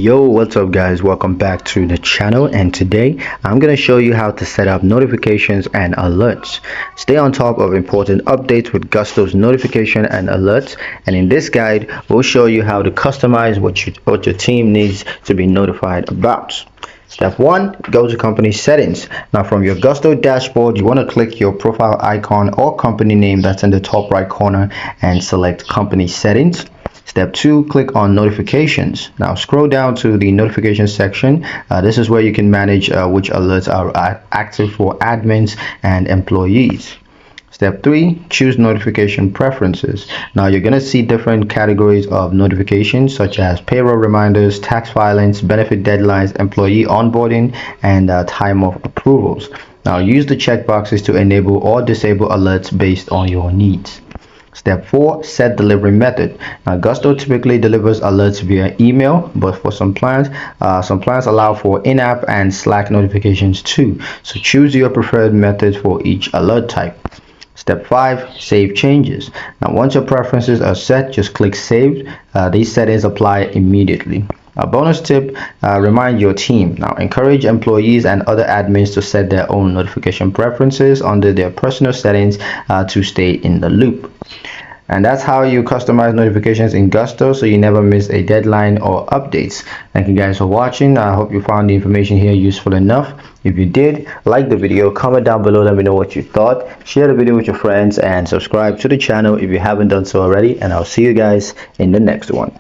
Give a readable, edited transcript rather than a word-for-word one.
Yo, what's up guys? Welcome back to the channel, and today I'm going to show you how to set up notifications and alerts. Stay on top of important updates with Gusto's notification and alerts, and in this guide we'll show you how to customize what your team needs to be notified about. Step 1, go to company settings. Now from your Gusto dashboard, you want to click your profile icon or company name that's in the top right corner and select company settings. Step 2, click on notifications. Now scroll down to the notifications section. This is where you can manage which alerts are active for admins and employees. Step 3, choose notification preferences. Now you're going to see different categories of notifications such as payroll reminders, tax filings, benefit deadlines, employee onboarding, and time of approvals. Now use the checkboxes to enable or disable alerts based on your needs. Step 4, set delivery method. Now Gusto typically delivers alerts via email, but for some plans allow for in-app and Slack notifications too. So choose your preferred method for each alert type. Step 5, save changes. Now once your preferences are set, just click save. These settings apply immediately. A bonus tip, remind your team. Now encourage employees and other admins to set their own notification preferences under their personal settings to stay in the loop. And that's how you customize notifications in Gusto so you never miss a deadline or updates. Thank you guys for watching. I hope you found the information here useful enough. If you did, like the video, comment down below, let me know what you thought, share the video with your friends, and subscribe to the channel if you haven't done so already, and I'll see you guys in the next one.